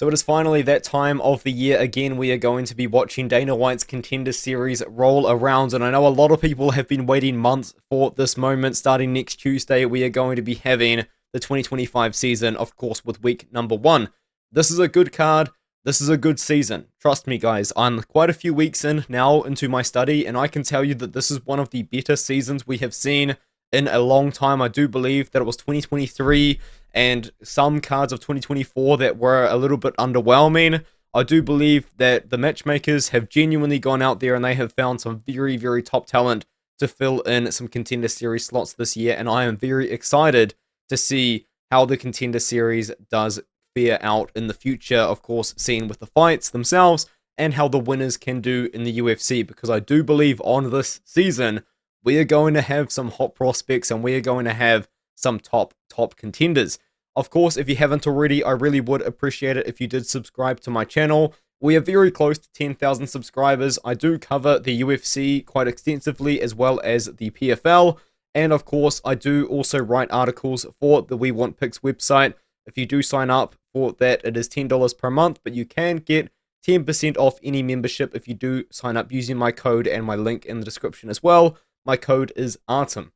So it is finally that time of the year again. We are going to be watching Dana White's Contender Series roll around, and I know a lot of people have been waiting months for this moment. Starting next Tuesday, we are going to be having the 2025 season, of course, with week number 1. This is a good card. This is a good season. Trust me, guys. I'm quite a few weeks in now into my study, and I can tell you that this is one of the better seasons we have seen in a long time. I do believe that it was 2023 and some cards of 2024 that were a little bit underwhelming. I do believe that the matchmakers have genuinely gone out there and they have found some very, very top talent to fill in some Contender Series slots this year, and I am very excited to see how the Contender Series does fare out in the future, of course, seen with the fights themselves and how the winners can do in the UFC, because I do believe on this season we are going to have some hot prospects and we are going to have some top contenders. Of course, if you haven't already, I really would appreciate it if you did subscribe to my channel. We are very close to 10,000 subscribers. I do cover the UFC quite extensively, as well as the PFL, and of course I do also write articles for the We Want Picks website. If you do sign up for that, it is $10 per month, but you can get 10% off any membership if you do sign up using my code and my link in the description as well. My code is ARTEM.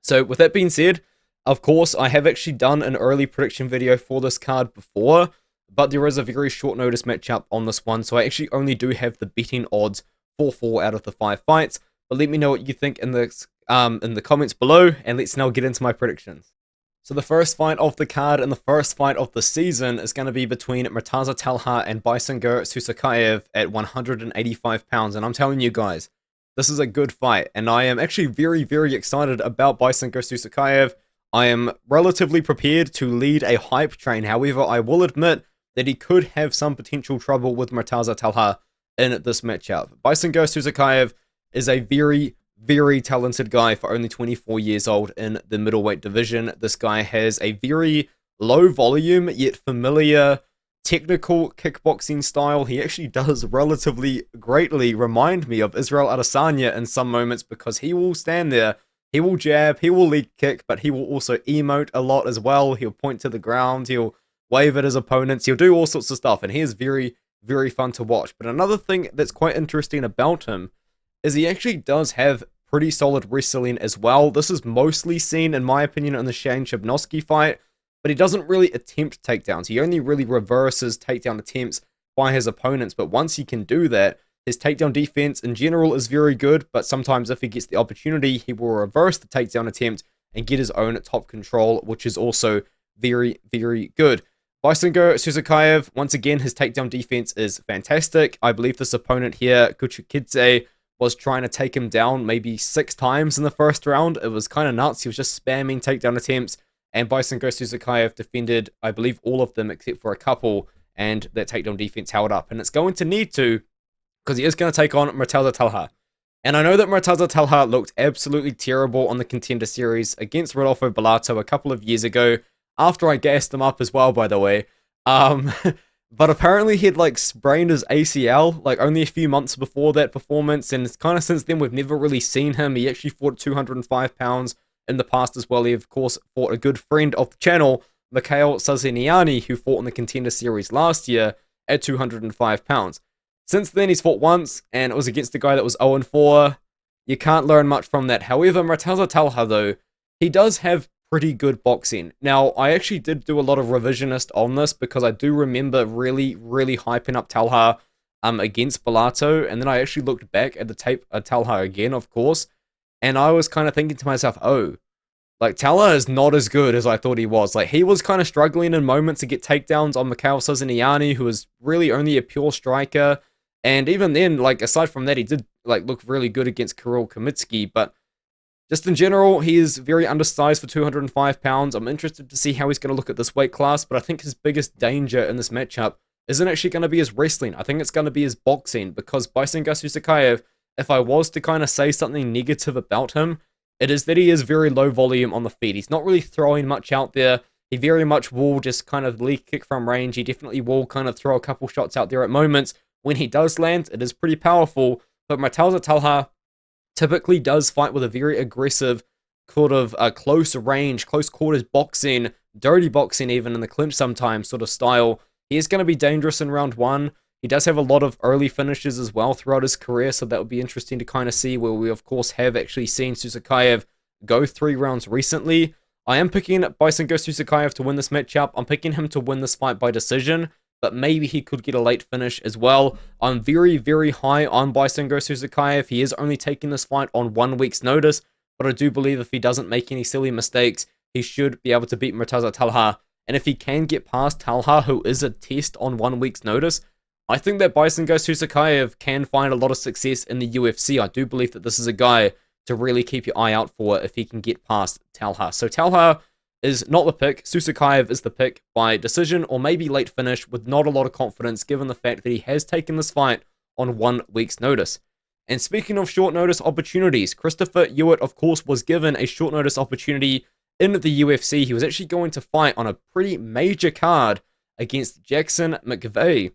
So with that being said, of course, I have actually done an early prediction video for this card before, but there is a very short notice matchup on this one, so I actually only do have the betting odds for 4 out of the 5 fights. But let me know what you think in the comments below, and let's now get into my predictions. So the first fight of the card and the first fight of the season is going to be between Murtaza Talha and Baysangur Susurkaev at 185 pounds, and I'm telling you guys, this is a good fight, and I am actually very, very excited about Baysangur Susurkaev. I am relatively prepared to lead a hype train. However, I will admit that he could have some potential trouble with Murtaza Talha in this matchup. Baysangur Susurkaev is a very, very talented guy for only 24 years old in the middleweight division. This guy has a very low volume yet familiar technical kickboxing style. He actually does relatively greatly remind me of Israel Adesanya in some moments, because he will stand there, he will jab, he will leg kick, but he will also emote a lot as well. He'll point to the ground, he'll wave at his opponents, he'll do all sorts of stuff, and he is very, very fun to watch. But another thing that's quite interesting about him is he actually does have pretty solid wrestling as well. This is mostly seen, in my opinion, in the Shane Chibnowski fight, but he doesn't really attempt takedowns. He only really reverses takedown attempts by his opponents, but once he can do that, his takedown defense in general is very good, but sometimes if he gets the opportunity, he will reverse the takedown attempt and get his own top control, which is also very, very good. Baysangur Susurkaev, once again, his takedown defense is fantastic. I believe this opponent here, Kuchikidze, was trying to take him down maybe 6 times in the first round. It was kind of nuts. He was just spamming takedown attempts, and Baysangur Susurkaev defended, I believe, all of them except for a couple, and that takedown defense held up. And it's going to need to, because he is going to take on Murtaza Talha. And I know that Murtaza Talha looked absolutely terrible on the Contender Series against Rodolfo Bellato a couple of years ago, after I gassed him up as well, by the way. But apparently he'd like sprained his ACL like only a few months before that performance, and it's kind of since then we've never really seen him. He actually fought 205 pounds in the past as well. He of course fought a good friend of the channel, Mikhail Saziniani, who fought in the Contender Series last year at 205 pounds. Since then he's fought once, and it was against a guy that was 0-4. You can't learn much from that. However, Murtaza Talha, though, he does have pretty good boxing. Now, I actually did do a lot of revisionist on this, because I do remember really, really hyping up Talha against Bellato, and then I actually looked back at the tape of Talha again, of course, and I was kind of thinking to myself, oh, like, Talha is not as good as I thought he was. Like, he was kind of struggling in moments to get takedowns on Mikhail Saziniani, who was really only a pure striker, and even then, like, aside from that, he did, like, look really good against Kirill Kamitsky, but just in general, he is very undersized for 205 pounds. I'm interested to see how he's going to look at this weight class, but I think his biggest danger in this matchup isn't actually going to be his wrestling. I think it's going to be his boxing, because Baysangur Susurkaev, if I was to kind of say something negative about him, it is that he is very low volume on the feet. He's not really throwing much out there. He very much will just kind of leg kick from range. He definitely will kind of throw a couple shots out there at moments. When he does land, it is pretty powerful, but Murtaza Talha typically does fight with a very aggressive, sort of close range, close quarters boxing, dirty boxing even in the clinch sometimes sort of style. he is going to be dangerous in round 1. He does have a lot of early finishes as well throughout his career, so that would be interesting to kind of see, where we, of course, have actually seen Susurkaev go 3 rounds recently. I am picking Baysangur Susurkaev to win this matchup. I'm picking him to win this fight by decision, but maybe he could get a late finish as well. I'm very, very high on Baysangur Susurkaev. He is only taking this fight on 1 week's notice, but I do believe if he doesn't make any silly mistakes, he should be able to beat Murtaza Talha. And if he can get past Talha, who is a test on 1 week's notice, I think that Baysangur Susurkaev can find a lot of success in the UFC. I do believe that this is a guy to really keep your eye out for if he can get past Talha. So Talha is not the pick. Susurkaev is the pick by decision or maybe late finish with not a lot of confidence, given the fact that he has taken this fight on 1 week's notice. And speaking of short notice opportunities, Christopher Ewert, of course, was given a short notice opportunity in the UFC. He was actually going to fight on a pretty major card against Jackson McVeigh,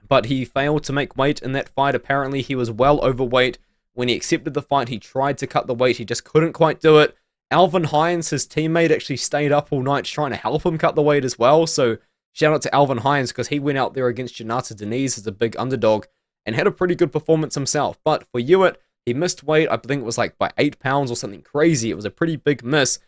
but he failed to make weight in that fight. Apparently, he was well overweight. When he accepted the fight, he tried to cut the weight. He just couldn't quite do it. Alvin Hines, his teammate, actually stayed up all night trying to help him cut the weight as well. So shout out to Alvin Hines, because he went out there against Jonata Deniz as a big underdog and had a pretty good performance himself. But for Ewert, he missed weight. I think it was like by 8 pounds or something crazy. It was a pretty big miss,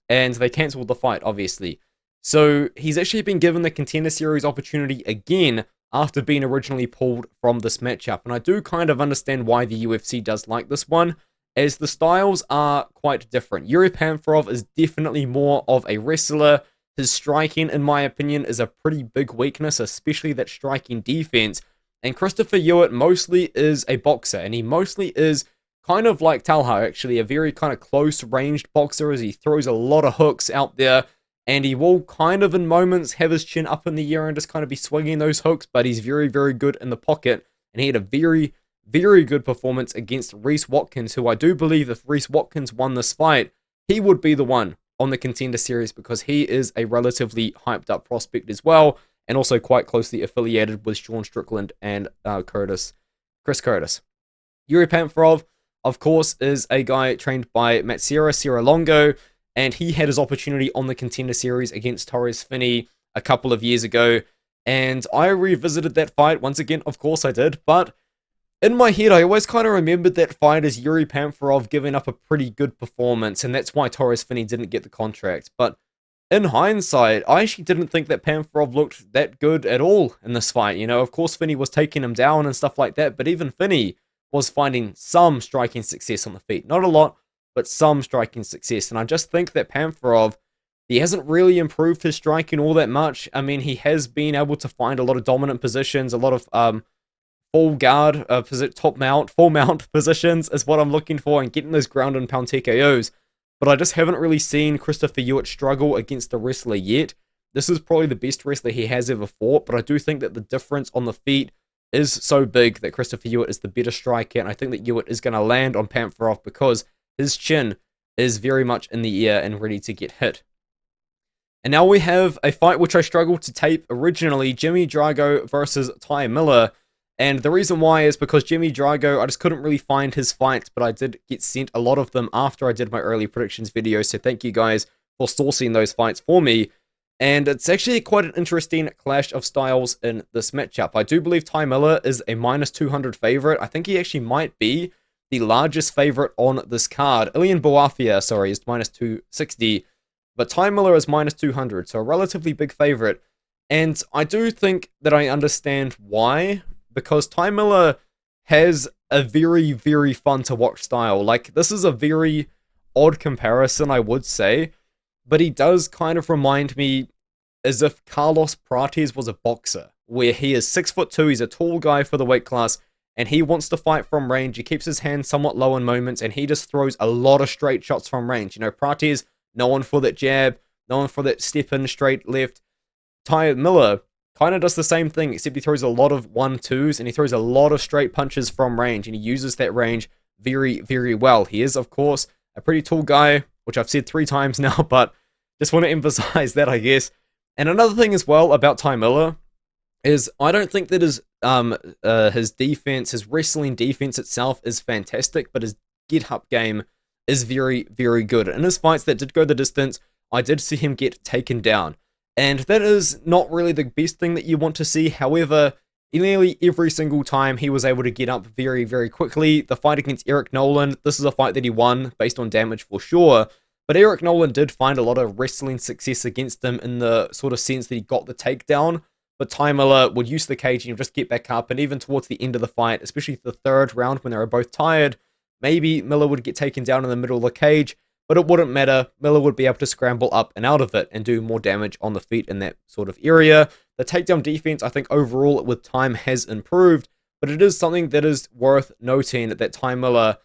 and they cancelled the fight, obviously. So he's actually been given the Contender Series opportunity again after being originally pulled from this matchup. And I do kind of understand why the UFC does like this one, as the styles are quite different. Yuri Panferov is definitely more of a wrestler. His striking, in my opinion, is a pretty big weakness, especially that striking defense. And Christopher Ewert mostly is a boxer, and he mostly is kind of like Talha, actually, a very kind of close-ranged boxer, as he throws a lot of hooks out there. And he will kind of in moments have his chin up in the air and just kind of be swinging those hooks, but he's very, very good in the pocket. And he had a very, very good performance against Reese Watkins, who I do believe if Reese Watkins won this fight, he would be the one on the Contender Series, because he is a relatively hyped up prospect as well, and also quite closely affiliated with Sean Strickland and Chris Curtis. Yuri Panferov, of course, is a guy trained by Matt Sierra Longo, and he had his opportunity on the Contender Series against Torres Finney a couple of years ago. And I revisited that fight once again, of course I did, but in my head, I always kind of remembered that fight as Yuri Panferov giving up a pretty good performance, and that's why Torres Finney didn't get the contract. But in hindsight, I actually didn't think that Panferov looked that good at all in this fight. You know, of course, Finney was taking him down and stuff like that, but even Finney was finding some striking success on the feet. Not a lot, but some striking success. And I just think that Panferov, he hasn't really improved his striking all that much. I mean, he has been able to find a lot of dominant positions, a lot of full guard, full mount positions is what I'm looking for, and getting those ground and pound TKOs. But I just haven't really seen Christopher Ewert struggle against a wrestler yet. This is probably the best wrestler he has ever fought, but I do think that the difference on the feet is so big that Christopher Ewert is the better striker, and I think that Ewert is going to land on Panferov because his chin is very much in the air and ready to get hit. And now we have a fight which I struggled to tape originally, Jimmy Drago versus Ty Miller. And the reason why is because Jimmy Drago, I just couldn't really find his fights, but I did get sent a lot of them after I did my early predictions video, so thank you guys for sourcing those fights for me. And it's actually quite an interesting clash of styles in this matchup. I do believe Ty Miller is a -200 favorite. I think he actually might be the largest favorite on this card. Ilian Bouafia, sorry, is -260, but Ty Miller is -200, so a relatively big favorite. And I do think that I understand why, because Ty Miller has a very, very fun to watch style. Like, this is a very odd comparison, I would say, but he does kind of remind me as if Carlos Prates was a boxer, where he is 6'2", he's a tall guy for the weight class, and he wants to fight from range. He keeps his hands somewhat low in moments, and he just throws a lot of straight shots from range. You know, Prates, known for that jab, known for that step in straight left. Ty Miller kind of does the same thing, except he throws a lot of 1-2s, and he throws a lot of straight punches from range, and he uses that range very, very well. He is, of course, a pretty tall guy, which I've said 3 times now, but just want to emphasize that, I guess. And another thing as well about Ty Miller is I don't think that his defense, his wrestling defense itself is fantastic, but his get-up game is very, very good. In his fights that did go the distance, I did see him get taken down. And that is not really the best thing that you want to see. However, nearly every single time he was able to get up very, very quickly. The fight against Eric Nolan, this is a fight that he won based on damage for sure. But Eric Nolan did find a lot of wrestling success against him in the sort of sense that he got the takedown. But Ty Miller would use the cage and just get back up. And even towards the end of the fight, especially the third round when they were both tired, maybe Miller would get taken down in the middle of the cage. But it wouldn't matter. Miller would be able to scramble up and out of it and do more damage on the feet in that sort of area. The takedown defense, I think overall with time has improved. But it is something that is worth noting that Ty Miller,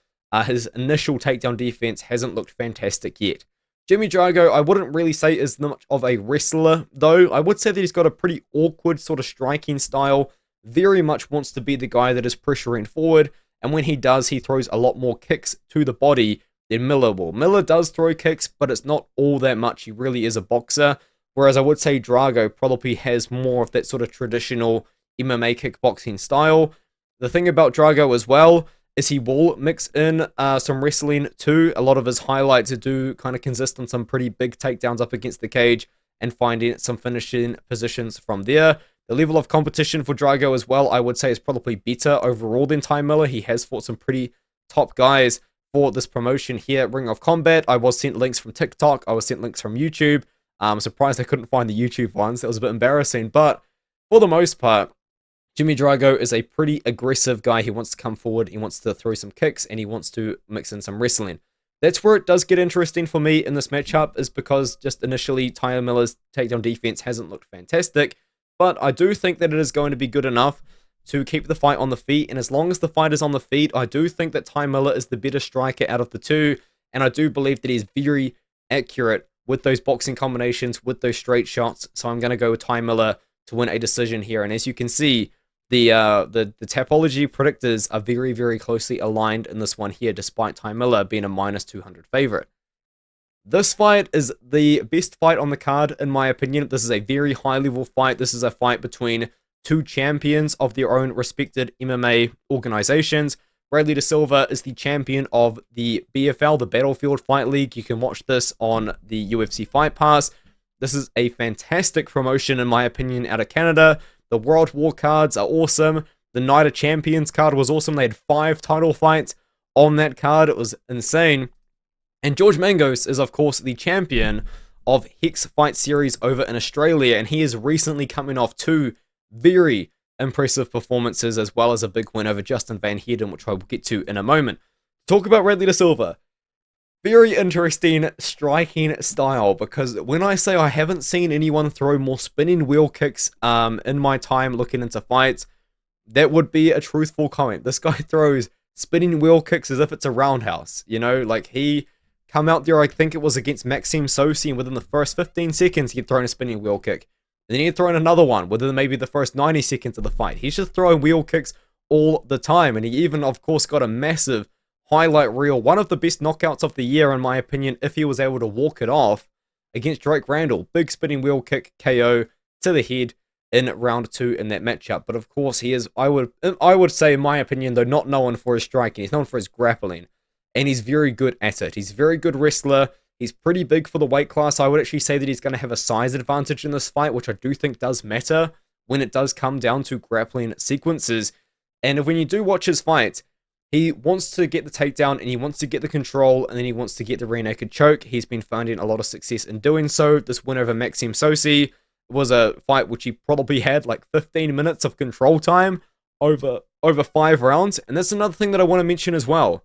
his initial takedown defense hasn't looked fantastic yet. Jimmy Drago, I wouldn't really say is much of a wrestler, though. I would say that he's got a pretty awkward sort of striking style. Very much wants to be the guy that is pressuring forward. And when he does, he throws a lot more kicks to the body than Miller will. Miller does throw kicks, but it's not all that much. He really is a boxer. Whereas I would say Drago probably has more of that sort of traditional MMA kickboxing style. The thing about Drago as well is he will mix in some wrestling too. A lot of his highlights do kind of consist on some pretty big takedowns up against the cage and finding some finishing positions from there. The level of competition for Drago as well, I would say, is probably better overall than Ty Miller. He has fought some pretty top guys for this promotion here, Ring of Combat. I was sent links from TikTok. I was sent links from YouTube. I'm surprised I couldn't find the YouTube ones. That was a bit embarrassing. But for the most part, Jimmy Drago is a pretty aggressive guy. He wants to come forward, he wants to throw some kicks, and he wants to mix in some wrestling. That's where it does get interesting for me in this matchup, is because just initially Ty Miller's takedown defense hasn't looked fantastic, but I do think that it is going to be good enough to keep the fight on the feet, and as long as the fight is on the feet, I do think that Ty Miller is the better striker out of the two, and I do believe that he's very accurate with those boxing combinations, with those straight shots, so I'm going to go with Ty Miller to win a decision here, and as you can see, the Tapology predictors are very, very closely aligned in this one here, despite Ty Miller being a minus 200 favorite. This fight is the best fight on the card, in my opinion. This is a very high-level fight. This is a fight between two champions of their own respected MMA organizations. Radley Da Silva is the champion of the BFL, the Battlefield Fight League. You can watch this on the UFC Fight Pass. This is a fantastic promotion, in my opinion, out of Canada. The World War cards are awesome. The Night of Champions card was awesome. They had 5 title fights on that card. It was insane. And George Mangos is, of course, the champion of Hex Fight Series over in Australia. And he is recently coming off 2 very impressive performances, as well as a big win over Justin Van Heerden, which I will get to in a moment. Talk about Radley Da Silva. Very interesting striking style, because when I say I haven't seen anyone throw more spinning wheel kicks in my time looking into fights, that would be a truthful comment. This guy throws spinning wheel kicks as if it's a roundhouse. You know, like he come out there, I think it was against Maxime Sosi, and within the first 15 seconds he'd thrown a spinning wheel kick. And then he'd thrown another one within maybe the first 90 seconds of the fight. He's just throwing wheel kicks all the time, and he even, of course, got a massive highlight reel, one of the best knockouts of the year, in my opinion, if he was able to walk it off against Drake Randall. Big spinning wheel kick KO to the head in round 2 in that matchup. But of course, he is, I would say, in my opinion, though, not known for his striking. He's known for his grappling, and he's very good at it. He's a very good wrestler. He's pretty big for the weight class. I would actually say that he's going to have a size advantage in this fight, which I do think does matter when it does come down to grappling sequences. And when you do watch his fights, he wants to get the takedown, and he wants to get the control, and then he wants to get the rear naked choke. He's been finding a lot of success in doing so. This win over Maxime Sosi was a fight which he probably had like 15 minutes of control time over 5 rounds. And that's another thing that I want to mention as well.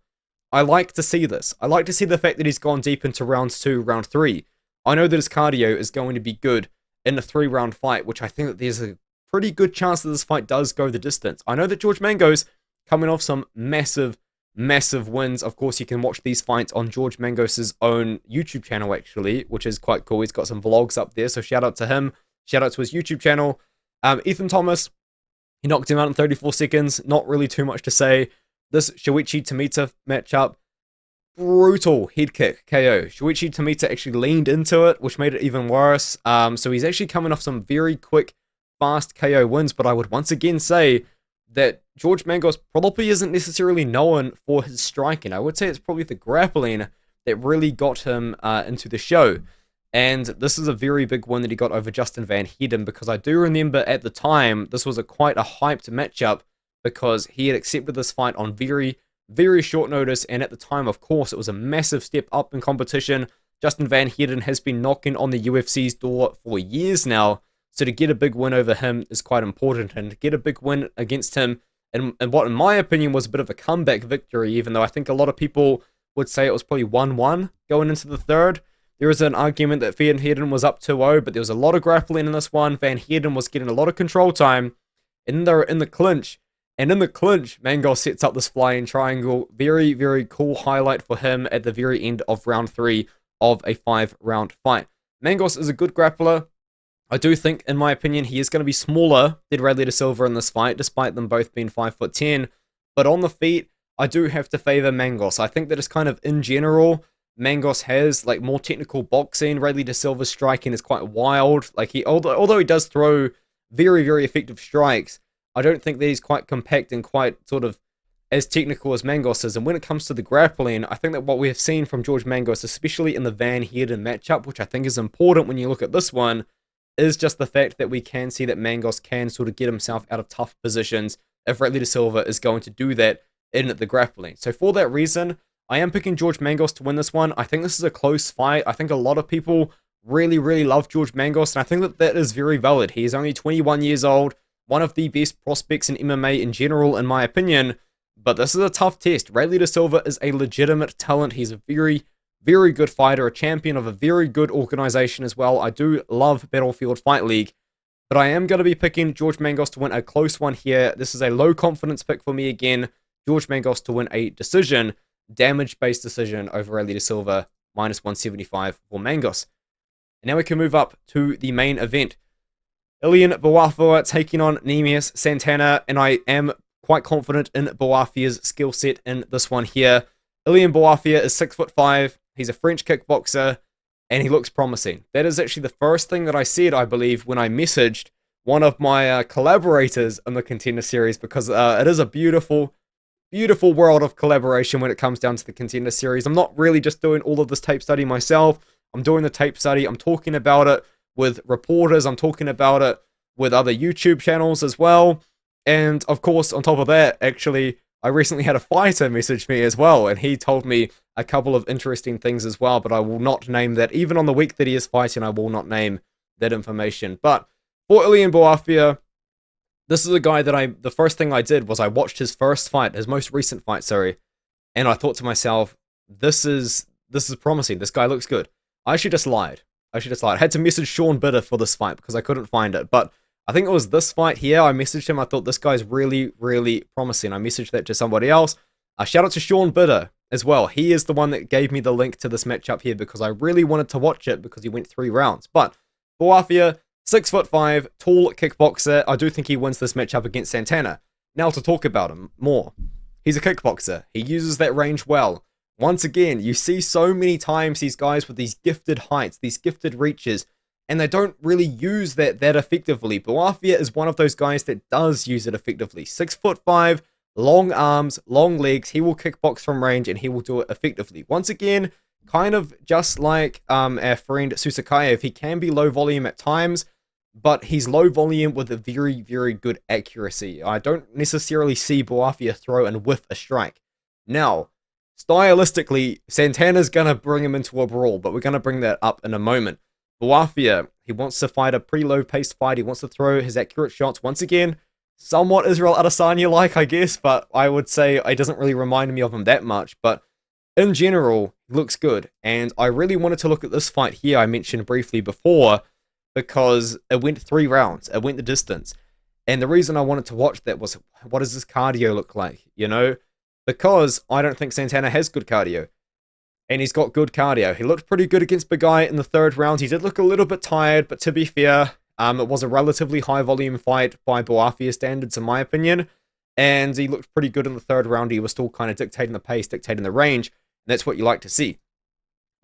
I like to see this. I like to see the fact that he's gone deep into rounds 2, round 3. I know that his cardio is going to be good in a 3-round fight, which I think that there's a pretty good chance that this fight does go the distance. I know that George Mangos coming off some massive, massive wins. Of course, you can watch these fights on George Mangos' own YouTube channel, actually, which is quite cool. He's got some vlogs up there, so shout out to him. Shout out to his YouTube channel. Ethan Thomas, he knocked him out in 34 seconds. Not really too much to say. This Shuichi Tomita matchup, brutal head kick KO. Shuichi Tomita actually leaned into it, which made it even worse. So he's actually coming off some very quick, fast KO wins, but I would once again say that George Mangos probably isn't necessarily known for his striking. I would say it's probably the grappling that really got him into the show. And this is a very big win that he got over Justin Van Heerden, because I do remember at the time, this was quite a hyped matchup, because he had accepted this fight on very, very short notice, and at the time, of course, it was a massive step up in competition. Justin Van Heerden has been knocking on the UFC's door for years now, so to get a big win over him is quite important, and to get a big win against him, and what in my opinion was a bit of a comeback victory, even though I think a lot of people would say it was probably 1-1 going into the third. There is an argument that Van Heerden was up 2-0, but there was a lot of grappling in this one. Van Heerden was getting a lot of control time, and they're in the clinch. And in the clinch, Mangos sets up this flying triangle. Very, very cool highlight for him at the very end of round 3 of a 5-round fight. Mangos is a good grappler. I do think, in my opinion, he is going to be smaller than Radley Da Silva in this fight, despite them both being 5'10". But on the feet, I do have to favor Mangos. I think that it's kind of in general, Mangos has like more technical boxing. Radley Da Silva's striking is quite wild. Like although he does throw very, very effective strikes, I don't think that he's quite compact and quite sort of as technical as Mangos is. And when it comes to the grappling, I think that what we have seen from George Mangos, especially in the Van Heerden matchup, which I think is important when you look at this one, is just the fact that we can see that Mangos can sort of get himself out of tough positions if Radley Da Silva is going to do that in the grappling. So for that reason, I am picking George Mangos to win this one. I think this is a close fight. I think a lot of people really, really love George Mangos, and I think that that is very valid. He is only 21 years old, one of the best prospects in MMA in general, in my opinion, but this is a tough test. Radley Da Silva is a legitimate talent. He's a very, very good fighter, a champion of a very good organization as well. I do love Battlefield Fight League, but I am going to be picking George Mangos to win a close one here. This is a low confidence pick for me again. George Mangos to win a decision, damage-based decision over Radley Da Silva, minus 175 for Mangos. And now we can move up to the main event. Ilian Bouafia taking on Neemias Santana, and I am quite confident in Bouafia's skill set in this one here. Ilian Bouafia is 6'5". He's a French kickboxer, and he looks promising. That is actually the first thing that I said, I believe, when I messaged one of my collaborators in the Contender Series, because it is a beautiful, beautiful world of collaboration when it comes down to the Contender Series. I'm not really just doing all of this tape study myself. I'm doing the tape study. I'm talking about it with reporters. I'm talking about it with other YouTube channels as well. And of course, on top of that, actually, I recently had a fighter message me as well, and he told me a couple of interesting things as well, but I will not name that. Even on the week that he is fighting, I will not name that information. But for Ilian Bouafia, this is a guy that the first thing I did was I watched his first fight, his most recent fight, sorry, and I thought to myself, this is promising. This guy looks good. I actually just lied. I had to message Sean Bitter for this fight because I couldn't find it, but I think it was this fight here. I messaged him. I thought this guy's really, really promising. I messaged that to somebody else. Shout out to Sean Bitter as well. He is the one that gave me the link to this matchup here because I really wanted to watch it because he went 3 rounds. But Bouafia, 6'5", tall kickboxer. I do think he wins this matchup against Santana. Now to talk about him more. He's a kickboxer. He uses that range well. Once again, you see so many times these guys with these gifted heights, these gifted reaches, and they don't really use that effectively. Bouafia is one of those guys that does use it effectively. 6'5", long arms, long legs. He will kickbox from range and he will do it effectively. Once again, kind of just like our friend Susurkaev, he can be low volume at times, but he's low volume with a very, very good accuracy. I don't necessarily see Bouafia throw and whiff a strike. Now, stylistically, Santana's going to bring him into a brawl, but we're going to bring that up in a moment. Bouafia, he wants to fight a pretty low-paced fight. He wants to throw his accurate shots. Once again, somewhat Israel Adesanya-like, I guess, but I would say it doesn't really remind me of him that much. But in general, he looks good. And I really wanted to look at this fight here I mentioned briefly before because it went 3 rounds. It went the distance. And the reason I wanted to watch that was, what does this cardio look like, you know? Because I don't think Santana has good cardio. And he's got good cardio. He looked pretty good against Bagai in the 3rd round. He did look a little bit tired, but to be fair, it was a relatively high-volume fight by Bouafia standards, in my opinion. And he looked pretty good in the 3rd round. He was still kind of dictating the pace, dictating the range. And that's what you like to see.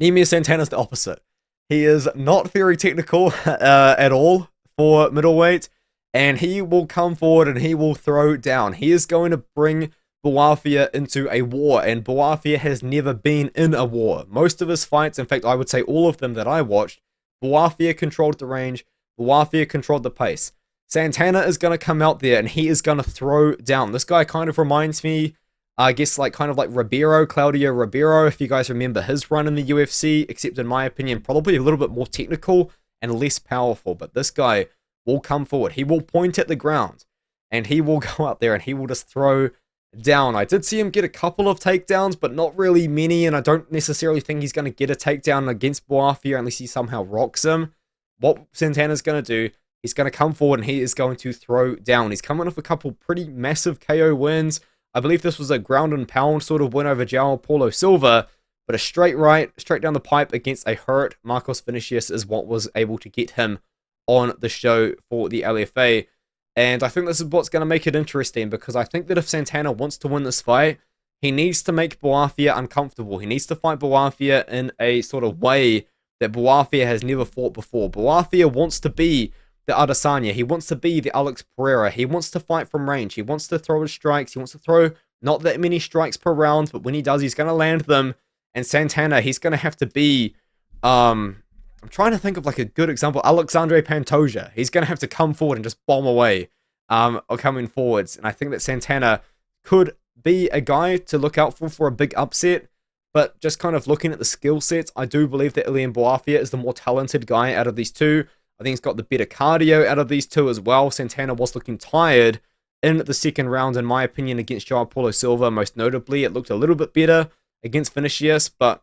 Neemias Santana's the opposite. He is not very technical at all for middleweight. And he will come forward and he will throw down. He is going to bring Bouafia into a war, and Bouafia has never been in a war. Most of his fights, in fact, I would say all of them that I watched, Bouafia controlled the range. Bouafia controlled the pace. Santana is going to come out there and he is going to throw down. This guy kind of reminds me, I guess, like kind of like Ribeiro, Claudio Ribeiro, if you guys remember his run in the UFC, except in my opinion, probably a little bit more technical and less powerful. But this guy will come forward. He will point at the ground and he will go out there and he will just throw down. I did see him get a couple of takedowns, but not really many, and I don't necessarily think he's going to get a takedown against Bouafia unless he somehow rocks him. What Santana's going to do, he's going to come forward and he is going to throw down. He's coming off a couple pretty massive KO wins. I believe this was a ground and pound sort of win over João Paulo Silva, but a straight right, straight down the pipe against a hurt Marcos Vinicius is what was able to get him on the show for the LFA. And I think this is what's going to make it interesting, because I think that if Santana wants to win this fight, he needs to make Bouafia uncomfortable. He needs to fight Bouafia in a sort of way that Bouafia has never fought before. Bouafia wants to be the Adesanya. He wants to be the Alex Pereira. He wants to fight from range. He wants to throw his strikes. He wants to throw not that many strikes per round, but when he does, he's going to land them. And Santana, he's going to have to be... I'm trying to think of like a good example. Alexandre Pantoja. He's going to have to come forward and just bomb away or coming forwards. And I think that Santana could be a guy to look out for a big upset. But just kind of looking at the skill sets, I do believe that Ilian Bouafia is the more talented guy out of these two. I think he's got the better cardio out of these two as well. Santana was looking tired in the second round, in my opinion, against João Paulo Silva. Most notably, it looked a little bit better against Vinicius, but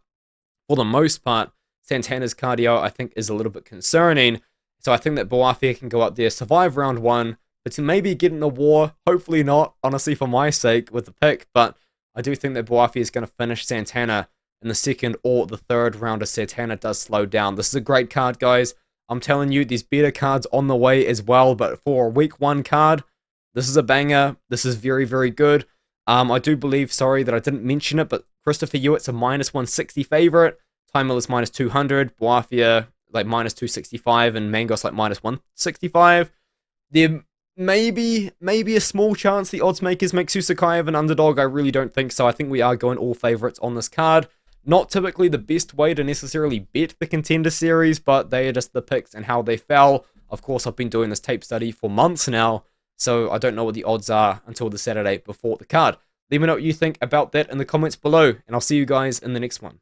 for the most part, Santana's cardio, I think, is a little bit concerning. So I think that Bouafia can go up there, survive round one, but to maybe get in a war. Hopefully not, honestly, for my sake, with the pick. But I do think that Bouafia is going to finish Santana in the second or the third round as Santana does slow down. This is a great card, guys. I'm telling you, there's better cards on the way as well. But for a week one card, this is a banger. This is very, very good. I do believe, sorry that I didn't mention it, but Christopher Ewert's a -160 favorite. Timer is -200, Bouafia like -265, and Mangos like -165. There may be a small chance the odds makers make Susurkaev an underdog. I really don't think so. I think we are going all favorites on this card. Not typically the best way to necessarily bet the Contender Series, but they are just the picks and how they fell. Of course, I've been doing this tape study for months now, so I don't know what the odds are until the Saturday before the card. Let me know what you think about that in the comments below, and I'll see you guys in the next one.